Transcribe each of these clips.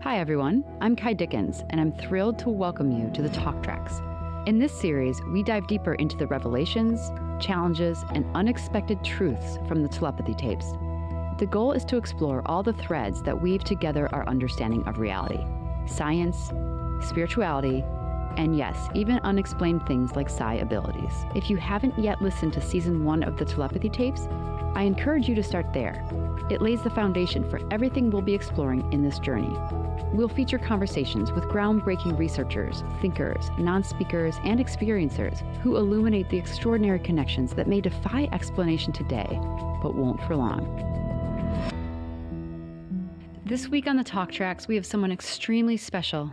Hi everyone, I'm Kai Dickens, and I'm thrilled to welcome you to the Talk Tracks. In this series, we dive deeper into the revelations, challenges, and unexpected truths from the telepathy tapes. The goal is to explore all the threads that weave together our understanding of reality, science, spirituality, and yes, even unexplained things like psi abilities. If you haven't yet listened to Season 1 of the telepathy tapes, I encourage you to start there. It lays the foundation for everything we'll be exploring in this journey. We'll feature conversations with groundbreaking researchers, thinkers, non-speakers, and experiencers who illuminate the extraordinary connections that may defy explanation today, but won't for long. This week on the Talk Tracks, we have someone extremely special,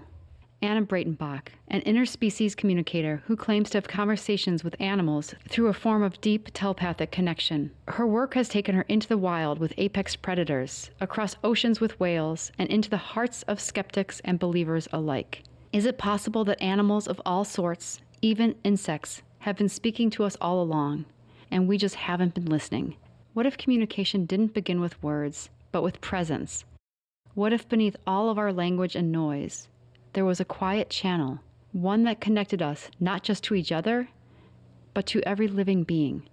Anna Breytenbach, an interspecies communicator who claims to have conversations with animals through a form of deep telepathic connection. Her work has taken her into the wild with apex predators, across oceans with whales, and into the hearts of skeptics and believers alike. Is it possible that animals of all sorts, even insects, have been speaking to us all along, and we just haven't been listening? What if communication didn't begin with words, but with presence? What if beneath all of our language and noise, there was a quiet channel, one that connected us not just to each other, but to every living being?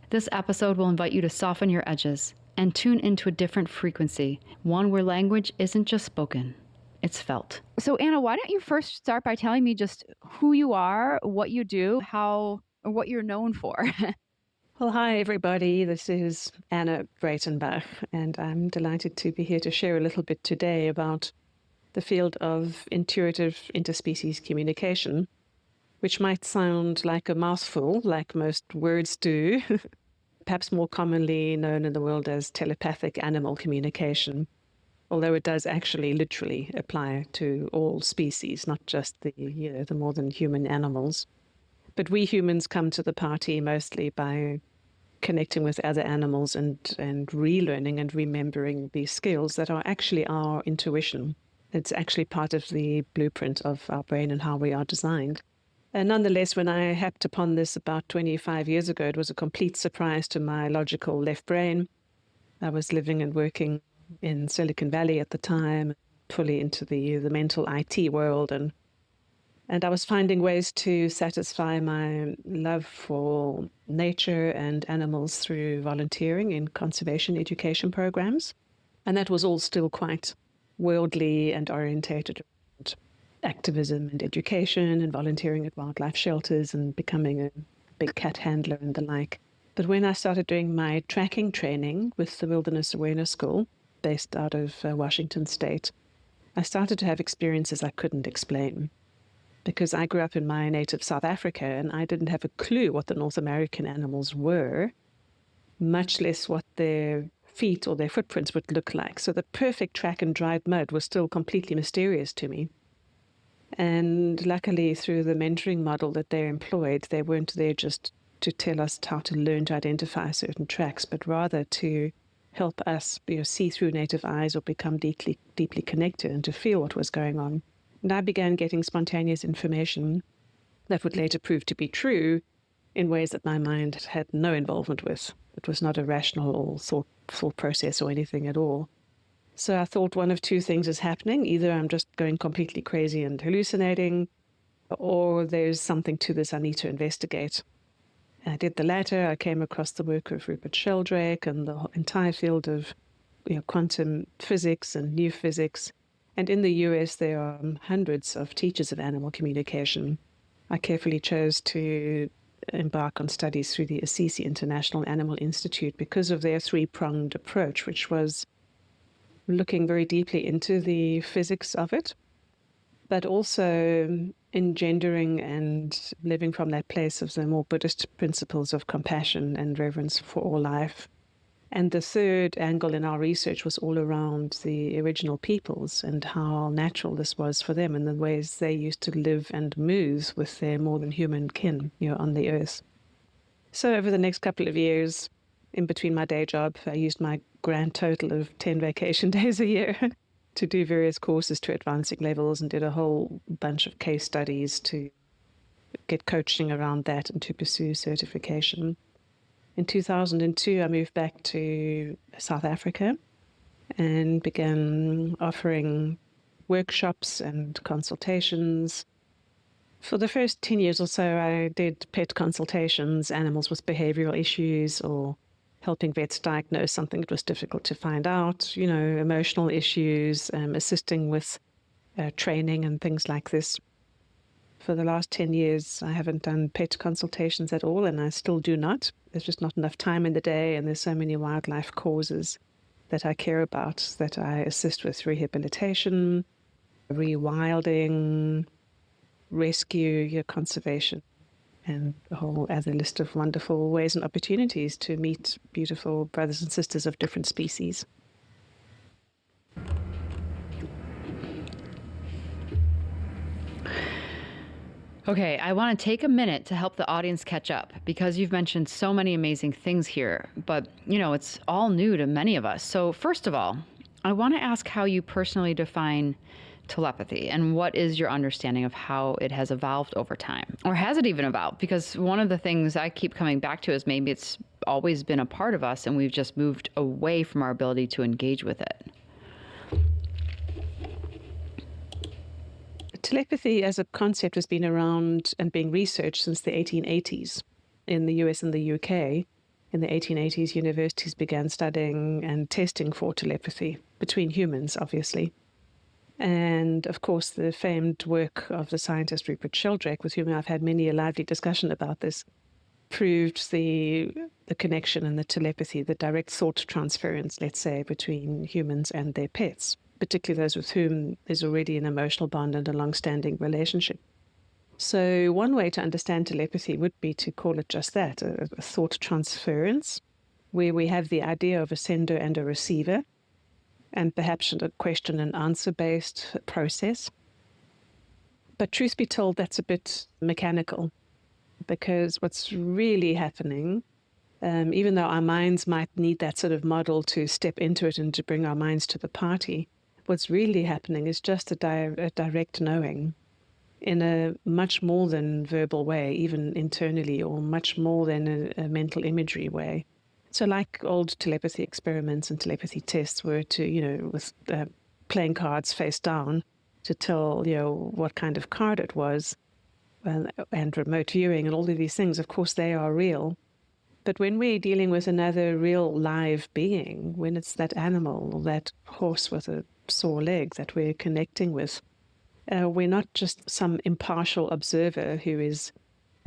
This episode will invite you to soften your edges and tune into a different frequency, one where language isn't just spoken, it's felt. So Anna, why don't you first start by telling me just who you are, what you do, or what you're known for? Well, hi, everybody. This is Anna Breytenbach, and I'm delighted to be here to share a little bit today about the field of intuitive interspecies communication, which might sound like a mouthful, like most words do, perhaps more commonly known in the world as telepathic animal communication, although it does actually literally apply to all species, not just the more than human animals. But we humans come to the party mostly by connecting with other animals and relearning and remembering these skills that are actually our intuition. It's actually part of the blueprint of our brain and how we are designed. And nonetheless, when I hacked upon this about 25 years ago, it was a complete surprise to my logical left brain. I was living and working in Silicon Valley at the time, fully into the mental IT world, and I was finding ways to satisfy my love for nature and animals through volunteering in conservation education programs. And that was all still quite worldly and orientated around activism and education and volunteering at wildlife shelters and becoming a big cat handler and the like. But when I started doing my tracking training with the Wilderness Awareness School, based out of Washington State, I started to have experiences I couldn't explain. Because I grew up in my native South Africa and I didn't have a clue what the North American animals were, much less what their feet or their footprints would look like. So the perfect track in dried mud was still completely mysterious to me. And luckily, through the mentoring model that they employed, they weren't there just to tell us how to learn to identify certain tracks, but rather to help us see through native eyes or become deeply connected and to feel what was going on. And I began getting spontaneous information that would later prove to be true in ways that my mind had no involvement with. It was not a rational or thought process or anything at all. So I thought one of two things is happening. Either I'm just going completely crazy and hallucinating, or there's something to this I need to investigate. I did the latter. I came across the work of Rupert Sheldrake and the entire field of quantum physics and new physics. And in the US, there are hundreds of teachers of animal communication. I carefully chose to embark on studies through the Assisi International Animal Institute because of their three-pronged approach, which was looking very deeply into the physics of it, but also engendering and living from that place of the more Buddhist principles of compassion and reverence for all life. And the third angle in our research was all around the original peoples and how natural this was for them and the ways they used to live and move with their more than human kin, on the earth. So over the next couple of years, in between my day job, I used my grand total of 10 vacation days a year to do various courses to advancing levels and did a whole bunch of case studies to get coaching around that and to pursue certification. In 2002, I moved back to South Africa and began offering workshops and consultations. For the first 10 years or so, I did pet consultations, animals with behavioral issues, or helping vets diagnose something that was difficult to find out, emotional issues, assisting with training and things like this. For the last 10 years, I haven't done pet consultations at all, and I still do not. There's just not enough time in the day, and there's so many wildlife causes that I care about that I assist with: rehabilitation, rewilding, rescue, conservation, and a whole other list of wonderful ways and opportunities to meet beautiful brothers and sisters of different species. Okay, I want to take a minute to help the audience catch up because you've mentioned so many amazing things here, but it's all new to many of us. So first of all, I want to ask how you personally define telepathy and what is your understanding of how it has evolved over time, or has it even evolved? Because one of the things I keep coming back to is maybe it's always been a part of us and we've just moved away from our ability to engage with it. Telepathy as a concept has been around and being researched since the 1880s in the US and the UK. In the 1880s, universities began studying and testing for telepathy between humans, obviously. And of course, the famed work of the scientist Rupert Sheldrake, with whom I've had many a lively discussion about this, proved the connection and the telepathy, the direct thought transference, let's say, between humans and their pets, particularly those with whom there's already an emotional bond and a long-standing relationship. So one way to understand telepathy would be to call it just that, a thought transference, where we have the idea of a sender and a receiver, and perhaps a question and answer-based process. But truth be told, that's a bit mechanical, because what's really happening, even though our minds might need that sort of model to step into it and to bring our minds to the party, what's really happening is just a direct knowing in a much more than verbal way, even internally, or much more than a mental imagery way. So like old telepathy experiments and telepathy tests were to, with playing cards face down to tell, what kind of card it was, and remote viewing and all of these things, of course, they are real. But when we're dealing with another real live being, when it's that animal or that horse with a sore leg that we're connecting with, we're not just some impartial observer who is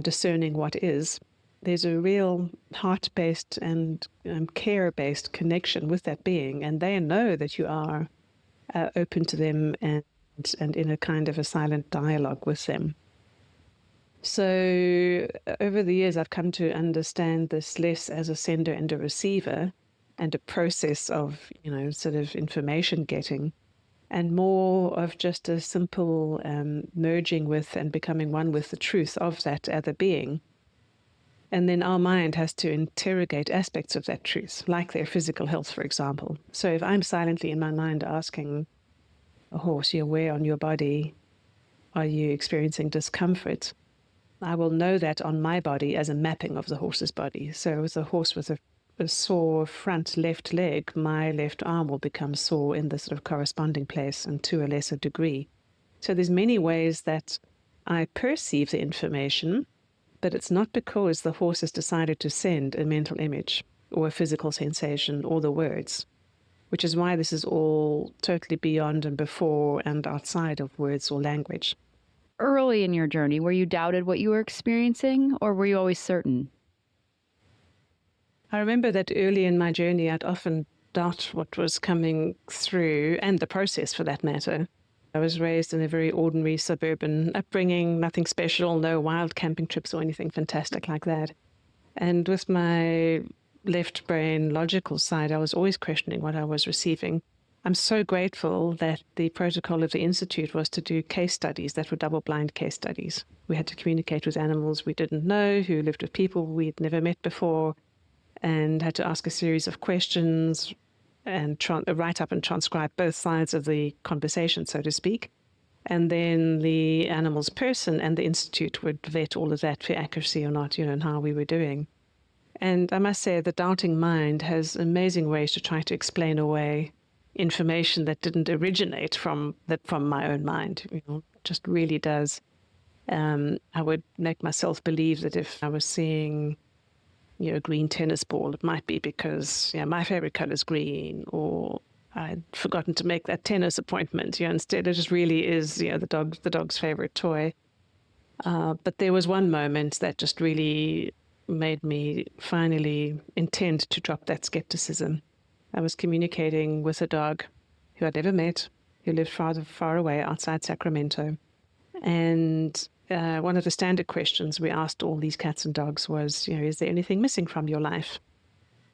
discerning what is. There's a real heart-based and care-based connection with that being, and they know that you are open to them and in a kind of a silent dialogue with them. So over the years, I've come to understand this less as a sender and a receiver and a process of, sort of information getting, and more of just a simple merging with and becoming one with the truth of that other being. And then our mind has to interrogate aspects of that truth, like their physical health, for example. So if I'm silently in my mind asking a horse, where on your body are you experiencing discomfort? I will know that on my body as a mapping of the horse's body. So with a horse with a sore front left leg, my left arm will become sore in the sort of corresponding place and to a lesser degree. So there's many ways that I perceive the information, but it's not because the horse has decided to send a mental image or a physical sensation or the words, which is why this is all totally beyond and before and outside of words or language. Early in your journey, were you doubted what you were experiencing, or were you always certain? I remember that early in my journey, I'd often doubt what was coming through, and the process for that matter. I was raised in a very ordinary suburban upbringing, nothing special, no wild camping trips or anything fantastic like that. And with my left brain logical side, I was always questioning what I was receiving. I'm so grateful that the protocol of the Institute was to do case studies that were double-blind case studies. We had to communicate with animals we didn't know, who lived with people we'd never met before, and had to ask a series of questions and write up and transcribe both sides of the conversation, so to speak. And then the animal's person and the Institute would vet all of that for accuracy or not, and how we were doing. And I must say, the doubting mind has amazing ways to try to explain away information that didn't originate from my own mind. Just really does. I would make myself believe that if I was seeing, a green tennis ball, it might be because my favorite color is green, or I'd forgotten to make that tennis appointment. Instead, it just really is the dog's favorite toy. But there was one moment that just really made me finally intend to drop that skepticism. I was communicating with a dog who I'd never met, who lived far away outside Sacramento. And one of the standard questions we asked all these cats and dogs was, is there anything missing from your life?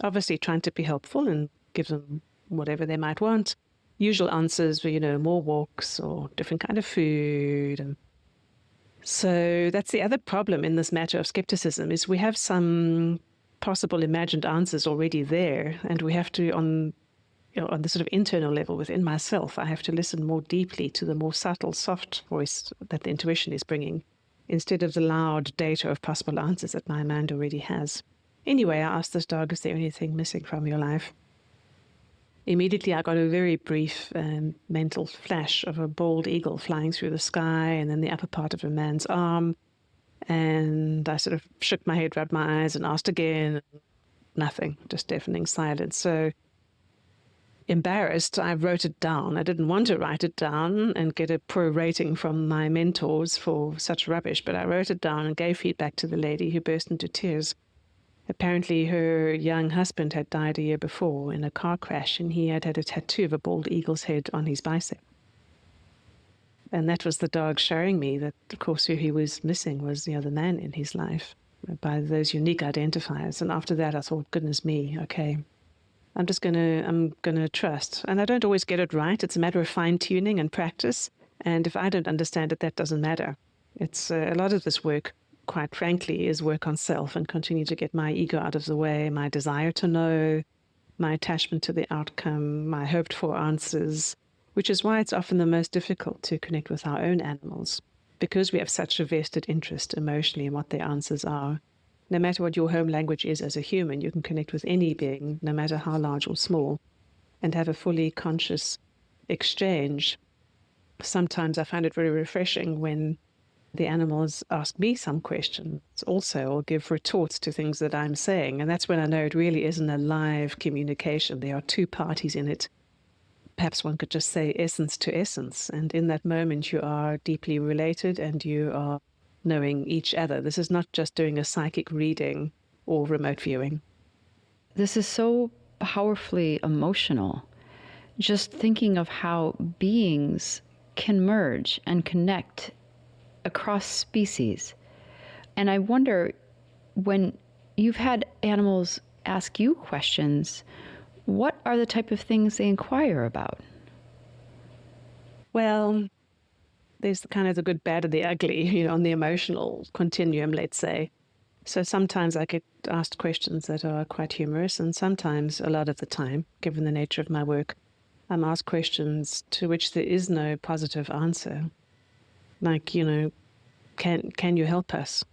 Obviously trying to be helpful and give them whatever they might want. Usual answers were, more walks or different kind of food. And so that's the other problem in this matter of skepticism, is we have some possible imagined answers already there, and we have to, on the sort of internal level within myself, I have to listen more deeply to the more subtle, soft voice that the intuition is bringing, instead of the loud data of possible answers that my mind already has. Anyway, I asked this dog, is there anything missing from your life? Immediately, I got a very brief mental flash of a bald eagle flying through the sky, and then the upper part of a man's arm. And I sort of shook my head, rubbed my eyes, and asked again. Nothing, just deafening silence. So embarrassed, I wrote it down. I didn't want to write it down and get a poor rating from my mentors for such rubbish, but I wrote it down and gave feedback to the lady, who burst into tears. Apparently her young husband had died a year before in a car crash, and he had had a tattoo of a bald eagle's head on his bicep. And that was the dog showing me that, of course, who he was missing was the man in his life, by those unique identifiers. And after that, I thought, goodness me, okay, I'm gonna trust. And I don't always get it right. It's a matter of fine-tuning and practice. And if I don't understand it, that doesn't matter. It's a lot of this work, quite frankly, is work on self, and continue to get my ego out of the way, my desire to know, my attachment to the outcome, my hoped for answers, which is why it's often the most difficult to connect with our own animals, because we have such a vested interest emotionally in what their answers are. No matter what your home language is as a human, you can connect with any being, no matter how large or small, and have a fully conscious exchange. Sometimes I find it very refreshing when the animals ask me some questions also, or give retorts to things that I'm saying. And that's when I know it really isn't a live communication. There are two parties in it. Perhaps one could just say essence to essence. And in that moment, you are deeply related and you are knowing each other. This is not just doing a psychic reading or remote viewing. This is so powerfully emotional. Just thinking of how beings can merge and connect across species. And I wonder, when you've had animals ask you questions, what are the type of things they inquire about? Well, there's kind of the good, bad, and the ugly, on the emotional continuum, let's say. So sometimes I get asked questions that are quite humorous, and sometimes, a lot of the time, given the nature of my work, I'm asked questions to which there is no positive answer. Like, can you help us?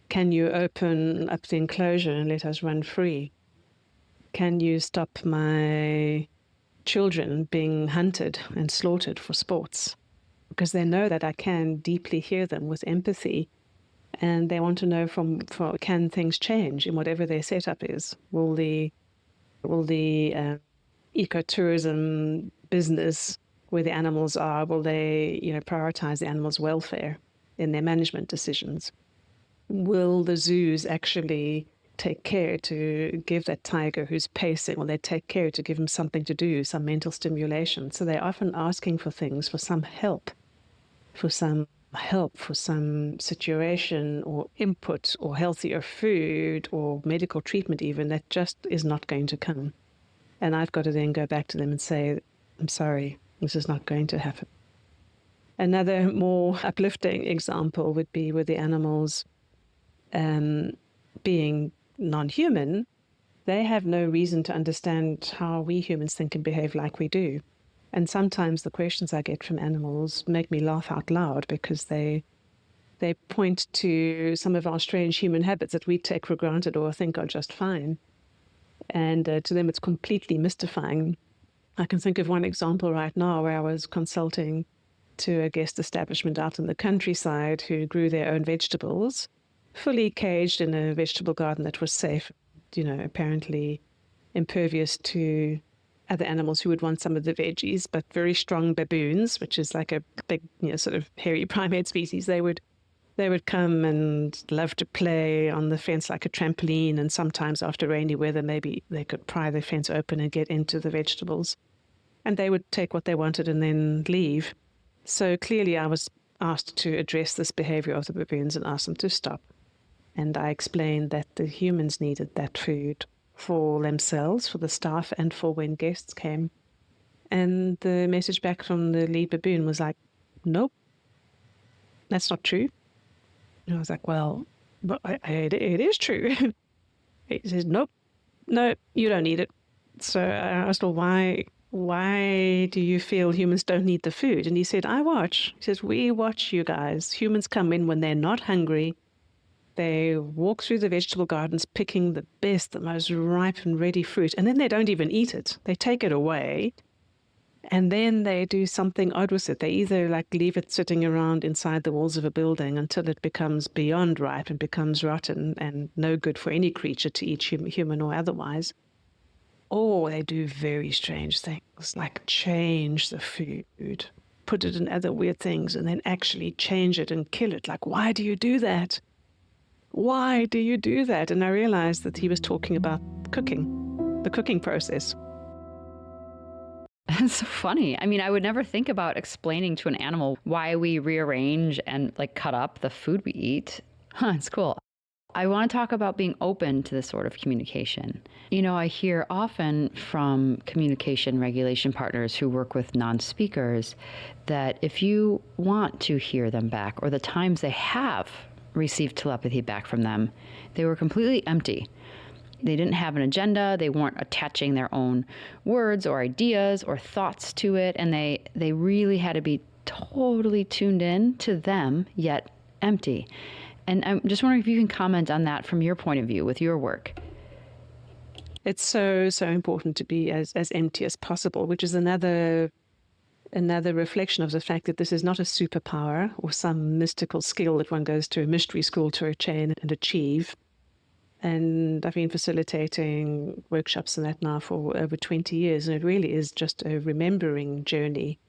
Can you open up the enclosure and let us run free? Can you stop my children being hunted and slaughtered for sports? Because they know that I can deeply hear them with empathy, and they want to know can things change in whatever their setup is? Will the ecotourism business where the animals are, will they prioritize the animals' welfare in their management decisions? Will the zoos actually take care to give that tiger who's pacing, will they take care to give him something to do, some mental stimulation? So they're often asking for things, for some help, for some situation or input or healthier food or medical treatment even, that just is not going to come. And I've got to then go back to them and say, I'm sorry, this is not going to happen. Another more uplifting example would be with the animals being non-human. They have no reason to understand how we humans think and behave like we do. And sometimes the questions I get from animals make me laugh out loud, because they point to some of our strange human habits that we take for granted or think are just fine. And to them, it's completely mystifying I can think of one example right now where I was consulting to a guest establishment out in the countryside who grew their own vegetables, fully caged in a vegetable garden that was safe, apparently impervious to other animals who would want some of the veggies, but very strong baboons, which is like a big, sort of hairy primate species. They would come and love to play on the fence like a trampoline, and sometimes after rainy weather, maybe they could pry the fence open and get into the vegetables. And they would take what they wanted and then leave. So clearly I was asked to address this behavior of the baboons and ask them to stop. And I explained that the humans needed that food for themselves, for the staff, and for when guests came. And the message back from the lead baboon was like, nope, that's not true. And I was like, well, but it is true. He says, nope, no, you don't need it. So I asked, well, why do you feel humans don't need the food? And he said, I watch. He says, we watch you guys. Humans come in when they're not hungry. They walk through the vegetable gardens picking the best, the most ripe and ready fruit, and then they don't even eat it. They take it away, and then they do something odd with it. They either leave it sitting around inside the walls of a building until it becomes beyond ripe and becomes rotten and no good for any creature to eat, human or otherwise, or they do very strange things, like change the food, put it in other weird things, and then actually change it and kill it. Like, why do you do that? Why do you do that? And I realized that he was talking about cooking, the cooking process. It's so funny. I mean, I would never think about explaining to an animal why we rearrange and cut up the food we eat. It's cool. I want to talk about being open to this sort of communication. I hear often from communication regulation partners who work with non-speakers that if you want to hear them back, or the times they have received telepathy back from them, they were completely empty. They didn't have an agenda. They weren't attaching their own words or ideas or thoughts to it. And they really had to be totally tuned in to them, yet empty. And I'm just wondering if you can comment on that from your point of view with your work. It's so important to be as empty as possible, which is another reflection of the fact that this is not a superpower or some mystical skill that one goes to a mystery school to attain and achieve. And I've been facilitating workshops and that now for over 20 years, and it really is just a remembering journey.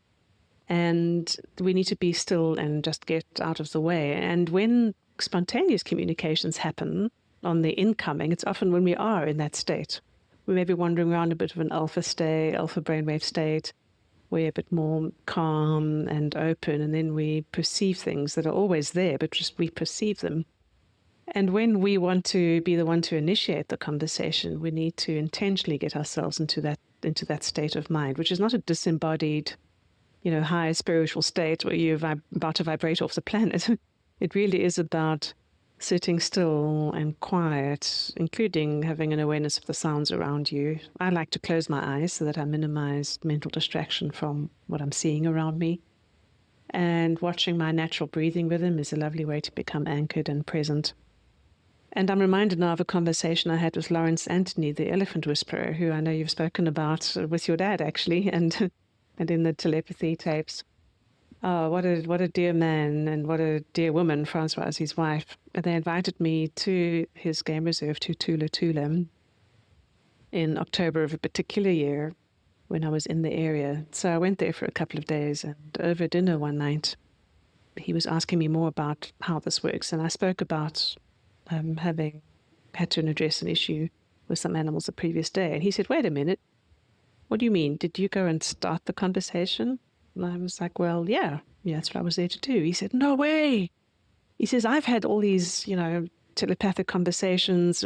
And we need to be still and just get out of the way. And when spontaneous communications happen on the incoming, it's often when we are in that state. We may be wandering around a bit of an alpha brainwave state. We're a bit more calm and open, and then we perceive things that are always there, but just we perceive them. And when we want to be the one to initiate the conversation, we need to intentionally get ourselves into that state of mind, which is not a disembodied, high spiritual state where you're about to vibrate off the planet. It really is about sitting still and quiet, including having an awareness of the sounds around you. I like to close my eyes so that I minimize mental distraction from what I'm seeing around me. And watching my natural breathing rhythm is a lovely way to become anchored and present. And I'm reminded now of a conversation I had with Lawrence Anthony, the elephant whisperer, who I know you've spoken about with your dad, actually, and in the telepathy tapes. Oh, what a dear man and what a dear woman, Francoise, his wife. And they invited me to his game reserve, to Tula Tula, in October of a particular year when I was in the area. So I went there for a couple of days, and over dinner one night, he was asking me more about how this works. And I spoke about having had to address an issue with some animals the previous day. And he said, wait a minute, what do you mean? Did you go and start the conversation? And I was like, well, yeah, that's what I was there to do. He said, no way. He says, I've had all these, telepathic conversations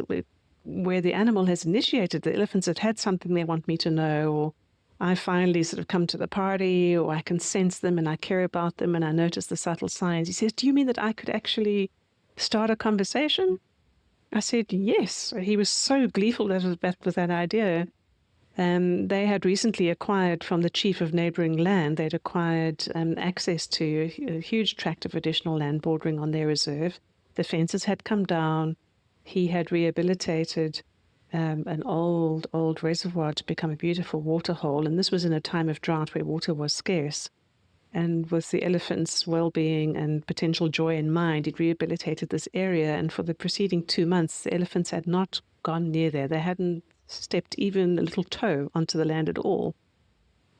where the animal has initiated. The elephants have had something they want me to know, or I finally sort of come to the party, or I can sense them and I care about them and I notice the subtle signs. He says, do you mean that I could actually start a conversation? I said, yes. He was so gleeful with that idea. They had recently acquired from the chief of neighboring land, they'd acquired access to a huge tract of additional land bordering on their reserve. The fences had come down. He had rehabilitated an old reservoir to become a beautiful water hole. And this was in a time of drought where water was scarce. And with the elephants' well-being and potential joy in mind, it rehabilitated this area. And for the preceding 2 months, the elephants had not gone near there. They hadn't stepped even a little toe onto the land at all.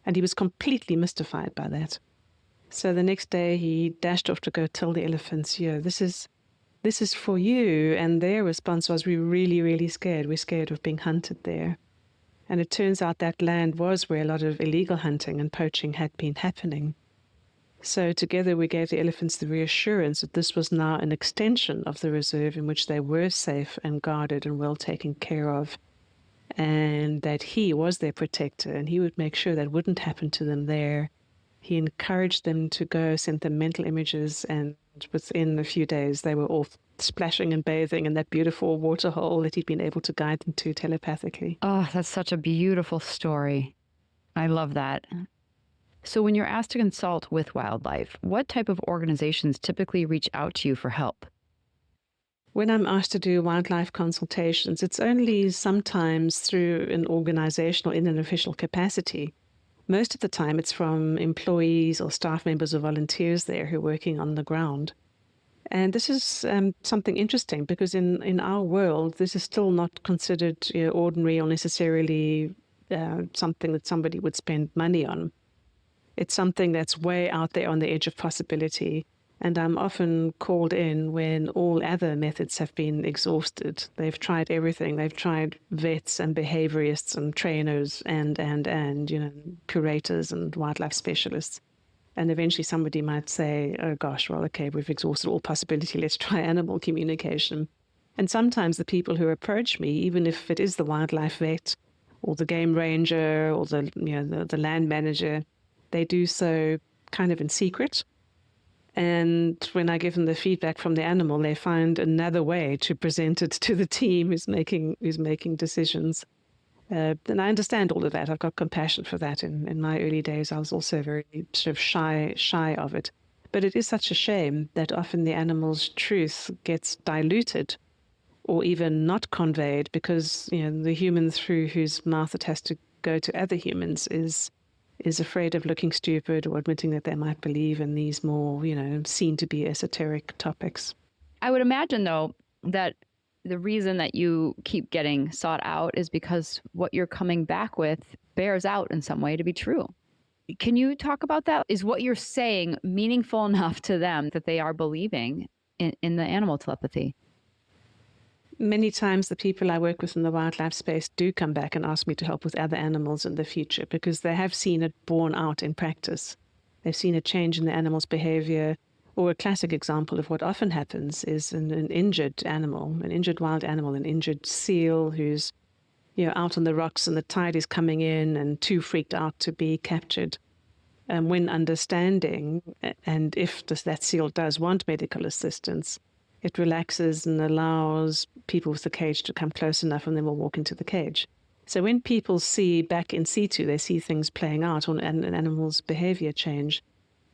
And he was completely mystified by that. So the next day he dashed off to go tell the elephants, this is for you. And their response was, we're really, really scared. We're scared of being hunted there. And it turns out that land was where a lot of illegal hunting and poaching had been happening. So together we gave the elephants the reassurance that this was now an extension of the reserve in which they were safe and guarded and well taken care of, and that he was their protector and he would make sure that wouldn't happen to them there. He encouraged them to go, sent them mental images, and within a few days they were all splashing and bathing in that beautiful water hole that he'd been able to guide them to telepathically. Oh, that's such a beautiful story. I love that. So when you're asked to consult with wildlife, what type of organizations typically reach out to you for help? When I'm asked to do wildlife consultations, it's only sometimes through an organization or in an official capacity. Most of the time it's from employees or staff members or volunteers there who are working on the ground. And this is something interesting because in our world, this is still not considered ordinary or necessarily something that somebody would spend money on. It's something that's way out there on the edge of possibility. And I'm often called in when all other methods have been exhausted. They've tried everything. They've tried vets and behaviorists and trainers and curators and wildlife specialists. And eventually somebody might say, oh gosh, well, okay, we've exhausted all possibility. Let's try animal communication. And sometimes the people who approach me, even if it is the wildlife vet or the game ranger or the land manager, they do so kind of in secret. And when I give them the feedback from the animal, they find another way to present it to the team who's making decisions. And I understand all of that. I've got compassion for that. In my early days, I was also very sort of shy of it. But it is such a shame that often the animal's truth gets diluted or even not conveyed because the human through whose mouth it has to go to other humans is afraid of looking stupid or admitting that they might believe in these more, seen to be esoteric topics. I would imagine, though, that the reason that you keep getting sought out is because what you're coming back with bears out in some way to be true. Can you talk about that? Is what you're saying meaningful enough to them that they are believing in the animal telepathy? Many times the people I work with in the wildlife space do come back and ask me to help with other animals in the future because they have seen it borne out in practice. They've seen a change in the animal's behavior, or a classic example of what often happens is an injured animal, an injured wild animal, an injured seal who's out on the rocks and the tide is coming in and too freaked out to be captured. When understanding, and if that seal does want medical assistance, it relaxes and allows people with the cage to come close enough and then we'll walk into the cage. So when people see back in situ, they see things playing out on an animal's behavior change,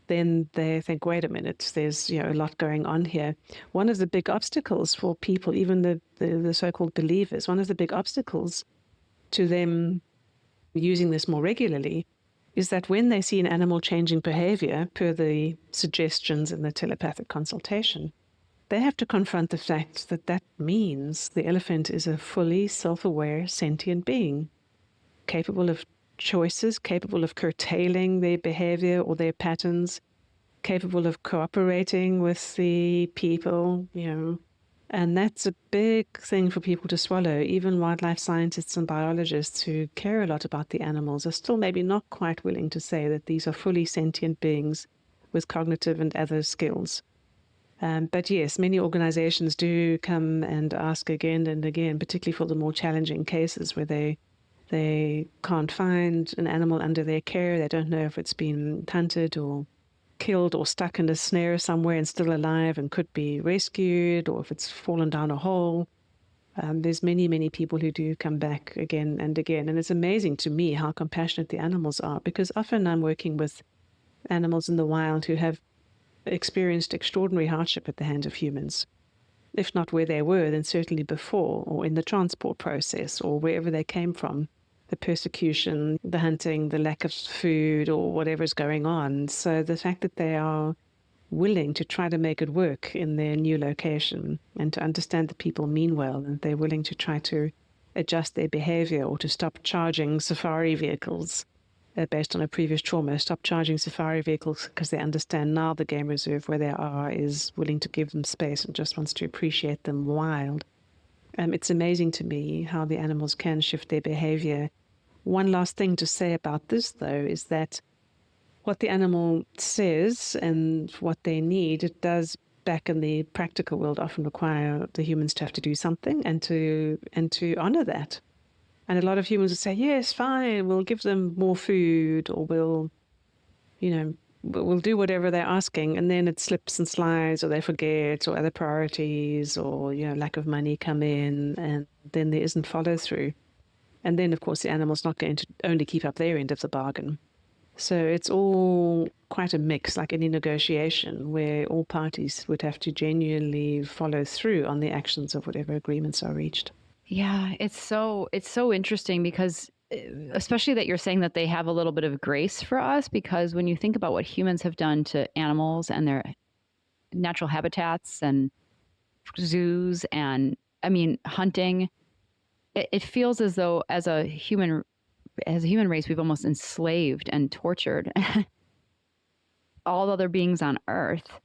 then they think, wait a minute, there's a lot going on here. One of the big obstacles for people, even the so-called believers, one of the big obstacles to them using this more regularly is that when they see an animal changing behavior, per the suggestions in the telepathic consultation, they have to confront the fact that that means the elephant is a fully self-aware, sentient being, capable of choices, capable of curtailing their behavior or their patterns, capable of cooperating with the people, And that's a big thing for people to swallow. Even wildlife scientists and biologists who care a lot about the animals are still maybe not quite willing to say that these are fully sentient beings with cognitive and other skills. But yes, many organizations do come and ask again and again, particularly for the more challenging cases where they can't find an animal under their care. They don't know if it's been hunted or killed or stuck in a snare somewhere and still alive and could be rescued, or if it's fallen down a hole. There's many, many people who do come back again and again. And it's amazing to me how compassionate the animals are, because often I'm working with animals in the wild who have experienced extraordinary hardship at the hands of humans. if not where they were, then certainly before, or in the transport process, or wherever they came from, the persecution, the hunting, the lack of food, or whatever's going on. So the fact that they are willing to try to make it work in their new location and to understand that people mean well, and they're willing to try to adjust their behavior or to stop charging safari vehicles based on a previous trauma, stop charging safari vehicles because they understand now the game reserve where they are is willing to give them space and just wants to appreciate them wild. It's amazing to me how the animals can shift their behavior. One last thing to say about this, though, is that what the animal says and what they need, it does back in the practical world often require the humans to have to do something and to honor that. And a lot of humans would say, yes, fine, we'll give them more food, or we'll do whatever they're asking. And then it slips and slides, or they forget, or other priorities, or, lack of money come in, and then there isn't follow through. And then, of course, the animal's not going to only keep up their end of the bargain. So it's all quite a mix, like any negotiation, where all parties would have to genuinely follow through on the actions of whatever agreements are reached. Yeah, it's so interesting because especially that you're saying that they have a little bit of grace for us, because when you think about what humans have done to animals and their natural habitats and zoos and hunting, it feels as though as a human race we've almost enslaved and tortured all other beings on Earth.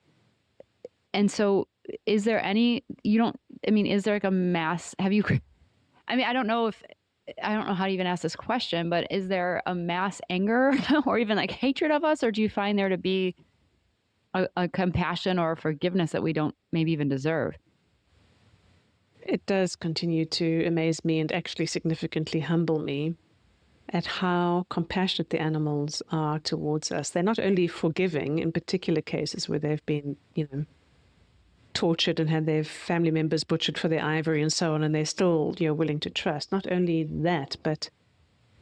And so is there like a mass, I don't know how to even ask this question, but is there a mass anger or even like hatred of us? Or do you find there to be a compassion or a forgiveness that we don't maybe even deserve? It does continue to amaze me and actually significantly humble me at how compassionate the animals are towards us. They're not only forgiving in particular cases where they've been, tortured and had their family members butchered for their ivory and so on, and they're still, willing to trust. Not only that, but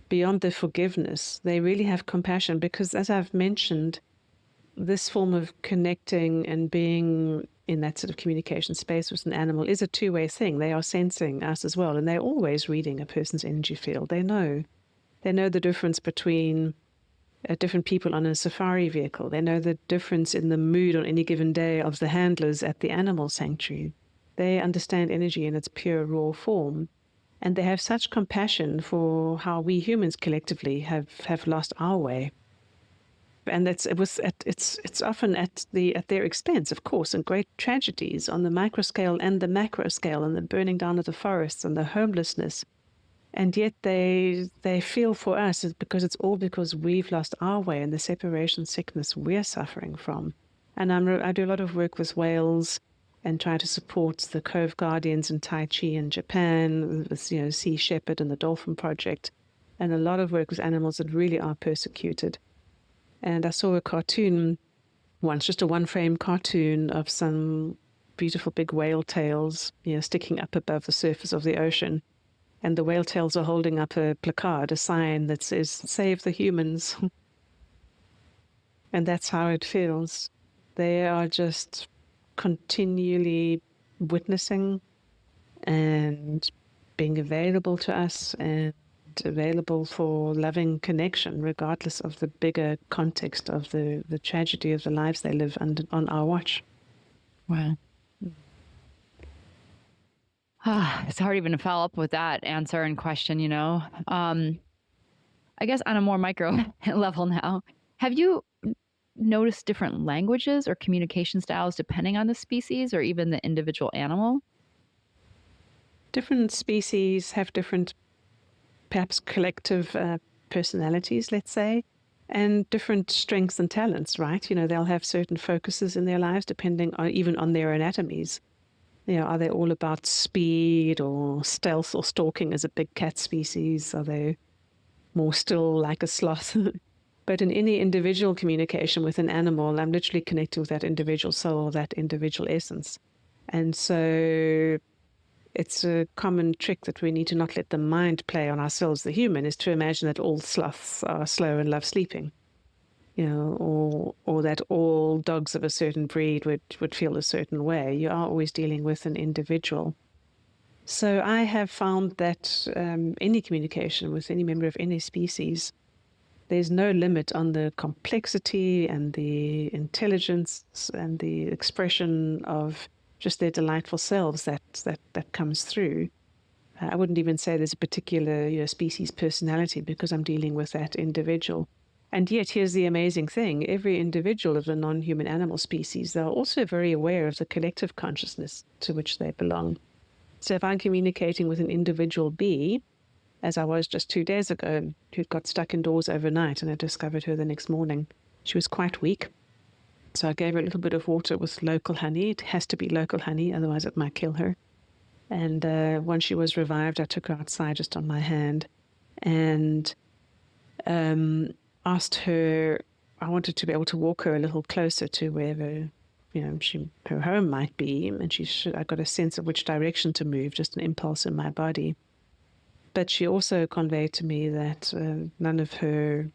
beyond the forgiveness, they really have compassion because, as I've mentioned, this form of connecting and being in that sort of communication space with an animal is a two-way thing. They are sensing us as well, and they're always reading a person's energy field. They know the difference between different people on a safari vehicle. They know the difference in the mood on any given day of the handlers at the animal sanctuary. They understand energy in its pure, raw form. And they have such compassion for how we humans collectively have lost our way. And it's often at their expense, of course, and great tragedies on the micro scale and the macro scale, and the burning down of the forests and the homelessness. And yet they feel for us because it's all because we've lost our way and the separation sickness we're suffering from. And I do a lot of work with whales and try to support the Cove Guardians in Tai Chi in Japan, with Sea Shepherd and the Dolphin Project, and a lot of work with animals that really are persecuted. And I saw a cartoon once, just a one-frame cartoon of some beautiful big whale tails, sticking up above the surface of the ocean. And the whale tails are holding up a placard, a sign that says, "Save the humans." And that's how it feels. They are just continually witnessing and being available to us and available for loving connection, regardless of the bigger context of the tragedy of the lives they live on our watch. Wow. It's hard even to follow up with that answer and question, I guess on a more micro level now, have you noticed different languages or communication styles depending on the species or even the individual animal? Different species have different, perhaps collective personalities, let's say, and different strengths and talents, right? They'll have certain focuses in their lives depending on even on their anatomies. Are they all about speed or stealth or stalking as a big cat species? Are they more still like a sloth? But in any individual communication with an animal, I'm literally connected with that individual soul, that individual essence. And so it's a common trick that we need to not let the mind play on ourselves, the human, is to imagine that all sloths are slow and love sleeping. or that all dogs of a certain breed would feel a certain way. You are always dealing with an individual. So I have found that any communication with any member of any species, there's no limit on the complexity and the intelligence and the expression of just their delightful selves that comes through. I wouldn't even say there's a particular species personality, because I'm dealing with that individual. And yet, here's the amazing thing. Every individual of the non-human animal species, they're also very aware of the collective consciousness to which they belong. So if I'm communicating with an individual bee, as I was just 2 days ago, who'd got stuck indoors overnight, and I discovered her the next morning, she was quite weak. So I gave her a little bit of water with local honey. It has to be local honey, otherwise it might kill her. And once she was revived, I took her outside just on my hand and asked her, I wanted to be able to walk her a little closer to wherever, her home might be. And I got a sense of which direction to move, just an impulse in my body. But she also conveyed to me that none of her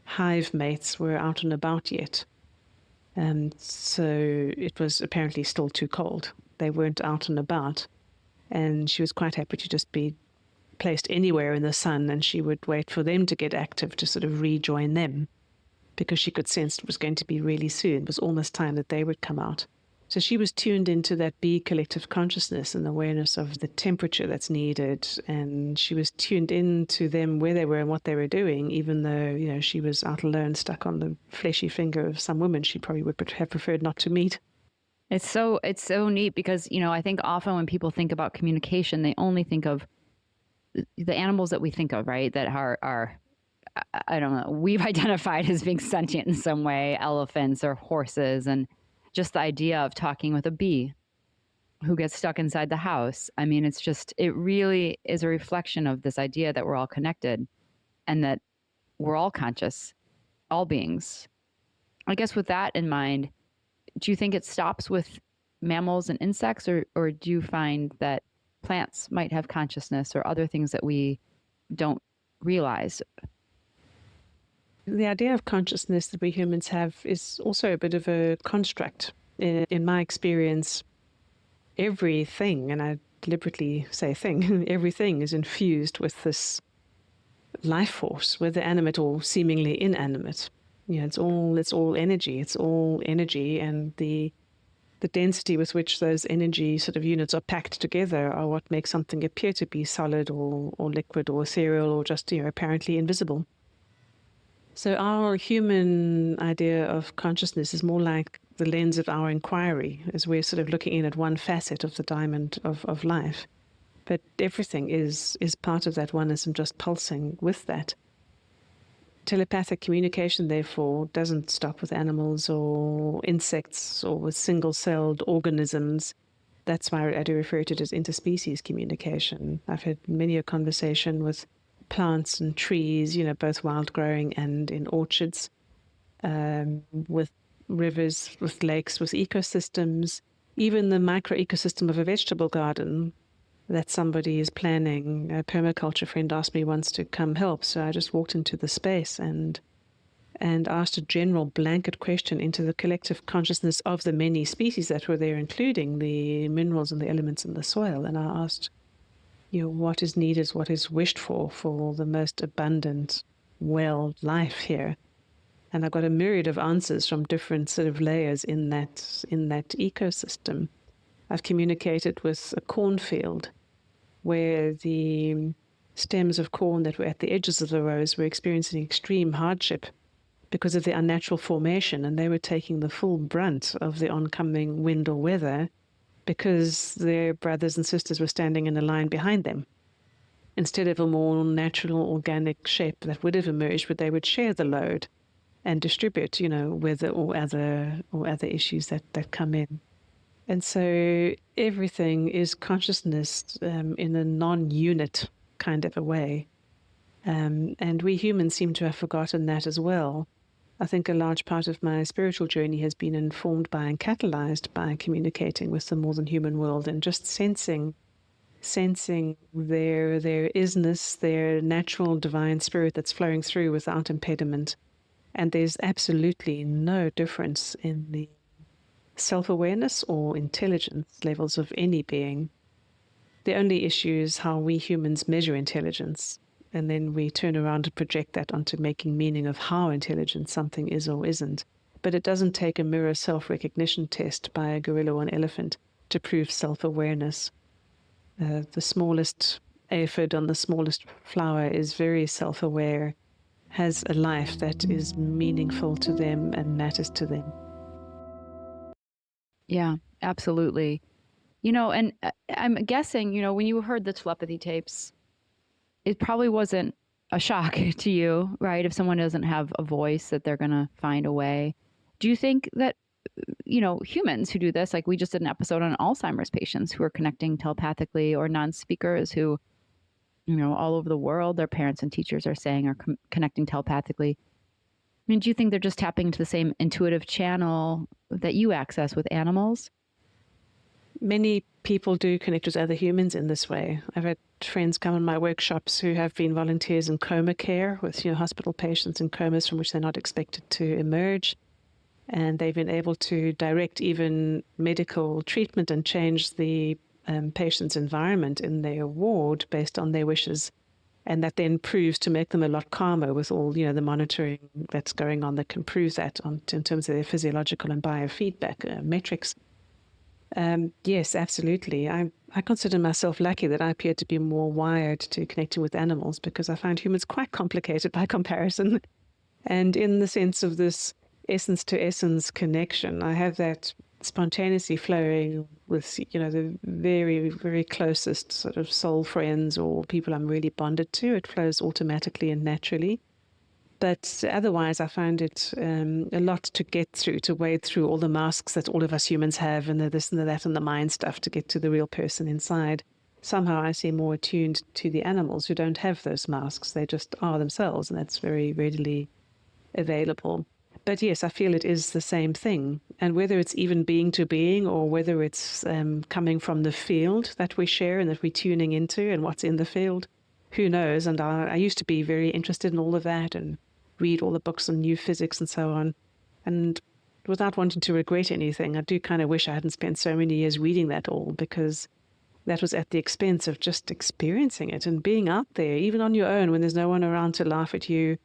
hive mates were out and about yet. And so it was apparently still too cold. They weren't out and about. And she was quite happy to just be placed anywhere in the sun, and she would wait for them to get active to sort of rejoin them, because she could sense it was going to be really soon. It was almost time that they would come out. So she was tuned into that bee collective consciousness and awareness of the temperature that's needed, and she was tuned into them where they were and what they were doing, even though she was out alone, stuck on the fleshy finger of some woman she probably would have preferred not to meet. It's so neat because, I think often when people think about communication, they only think of the animals that we think of, right? That are I don't know, we've identified as being sentient in some way, elephants or horses, and just the idea of talking with a bee who gets stuck inside the house. I mean, it really is a reflection of this idea that we're all connected and that we're all conscious, all beings. I guess with that in mind, do you think it stops with mammals and insects, or do you find that plants might have consciousness or other things that we don't realize? The idea of consciousness that we humans have is also a bit of a construct. In my experience, everything, and I deliberately say thing, everything is infused with this life force, whether animate or seemingly inanimate. It's all energy. It's all energy, and the density with which those energy sort of units are packed together are what makes something appear to be solid or liquid or ethereal or just apparently invisible. So our human idea of consciousness is more like the lens of our inquiry, as we're sort of looking in at one facet of the diamond of life. But everything is part of that oneness and just pulsing with that. Telepathic communication, therefore, doesn't stop with animals or insects or with single-celled organisms. That's why I do refer to it as interspecies communication. I've had many a conversation with plants and trees, both wild growing and in orchards, with rivers, with lakes, with ecosystems, even the micro ecosystem of a vegetable garden that somebody is planning. A permaculture friend asked me once to come help, so I just walked into the space and asked a general blanket question into the collective consciousness of the many species that were there, including the minerals and the elements in the soil. And I asked, what is needed, what is wished for the most abundant, well life here. And I got a myriad of answers from different sort of layers in that ecosystem. I've communicated with a cornfield where the stems of corn that were at the edges of the rows were experiencing extreme hardship because of the unnatural formation, and they were taking the full brunt of the oncoming wind or weather because their brothers and sisters were standing in a line behind them. Instead of a more natural, organic shape that would have emerged, but they would share the load and distribute, weather or other issues that come in. And so everything is consciousness in a non-unit kind of a way. And we humans seem to have forgotten that as well. I think a large part of my spiritual journey has been informed by and catalyzed by communicating with the more than human world and just sensing their isness, their natural divine spirit that's flowing through without impediment, And there's absolutely no difference in the self-awareness or intelligence levels of any being. The only issue is how we humans measure intelligence. And then we turn around and project that onto making meaning of how intelligent something is or isn't. But it doesn't take a mirror self-recognition test by a gorilla or an elephant to prove self-awareness. The smallest aphid on the smallest flower is very self-aware, has a life that is meaningful to them and matters to them. Yeah, absolutely. And I'm guessing, when you heard the telepathy tapes, it probably wasn't a shock to you, right? If someone doesn't have a voice, that they're going to find a way. Do you think that, humans who do this, like we just did an episode on Alzheimer's patients who are connecting telepathically, or non-speakers who, all over the world, their parents and teachers are saying are connecting telepathically. I mean, do you think they're just tapping into the same intuitive channel that you access with animals? Many people do connect with other humans in this way. I've had friends come on my workshops who have been volunteers in coma care with hospital patients in comas from which they're not expected to emerge. And they've been able to direct even medical treatment and change the patient's environment in their ward based on their wishes. And that then proves to make them a lot calmer with all, the monitoring that's going on that can prove that in terms of their physiological and biofeedback metrics. Yes, absolutely. I consider myself lucky that I appear to be more wired to connecting with animals, because I find humans quite complicated by comparison. And in the sense of this essence to essence connection, I have that spontaneously flowing with, the very, very closest sort of soul friends or people I'm really bonded to. It flows automatically and naturally. But otherwise, I find it a lot to get through, to wade through all the masks that all of us humans have, and the this and the that and the mind stuff to get to the real person inside. Somehow I seem more attuned to the animals who don't have those masks. They just are themselves, and that's very readily available. But yes, I feel it is the same thing. And whether it's even being to being, or whether it's coming from the field that we share and that we're tuning into and what's in the field, who knows? And I used to be very interested in all of that and read all the books on new physics and so on. And without wanting to regret anything, I do kind of wish I hadn't spent so many years reading that all, because that was at the expense of just experiencing it and being out there, even on your own, when there's no one around to laugh at you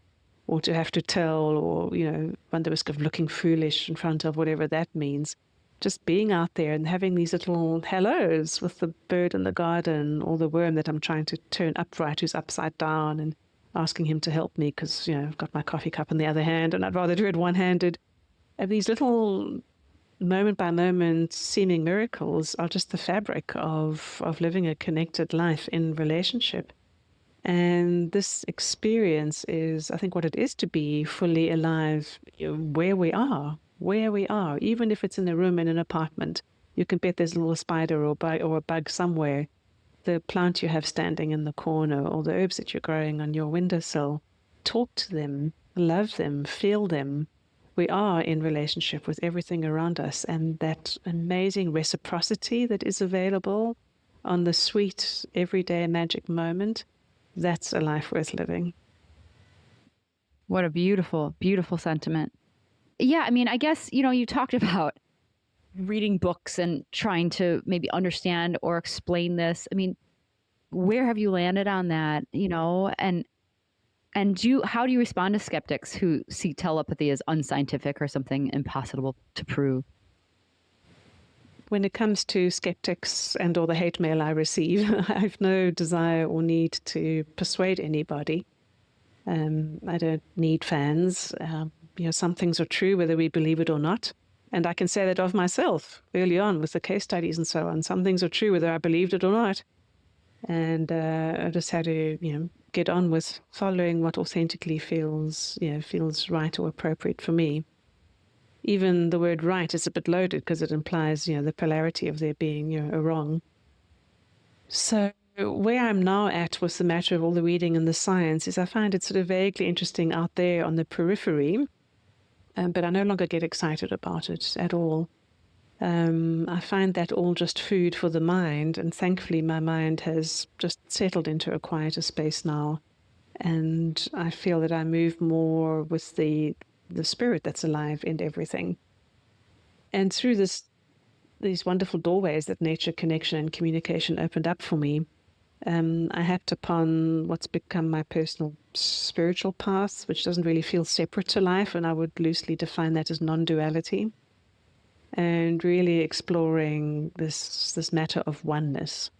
or to have to tell, or, run the risk of looking foolish in front of whatever that means. Just being out there and having these little hellos with the bird in the garden, or the worm that I'm trying to turn upright who's upside down, and asking him to help me because, I've got my coffee cup in the other hand and I'd rather do it one-handed. And these little moment-by-moment seeming miracles are just the fabric of living a connected life in relationship. And this experience is, I think, what it is to be fully alive where we are, even if it's in a room in an apartment. You can bet there's a little spider or a bug somewhere. The plant you have standing in the corner, or the herbs that you're growing on your windowsill. Talk to them, love them, feel them. We are in relationship with everything around us, and that amazing reciprocity that is available on the sweet, everyday magic moment, that's a life worth living. What a beautiful, beautiful sentiment. Yeah, I mean, I guess, you talked about reading books and trying to maybe understand or explain this. I mean, where have you landed on that, and how do you respond to skeptics who see telepathy as unscientific or something impossible to prove? When it comes to skeptics and all the hate mail I receive, I have no desire or need to persuade anybody. I don't need fans. Some things are true, whether we believe it or not. And I can say that of myself early on with the case studies and so on. Some things are true, whether I believed it or not. And I just had to, get on with following what authentically feels right or appropriate for me. Even the word right is a bit loaded because it implies, the polarity of there being, a wrong. So where I'm now at with the matter of all the reading and the science is I find it sort of vaguely interesting out there on the periphery, but I no longer get excited about it at all. I find that all just food for the mind, and thankfully my mind has just settled into a quieter space now. And I feel that I move more with the the spirit that's alive in everything. And through these wonderful doorways that nature, connection, and communication opened up for me, I happened upon what's become my personal spiritual path, which doesn't really feel separate to life, and I would loosely define that as non-duality, and really exploring this matter of oneness,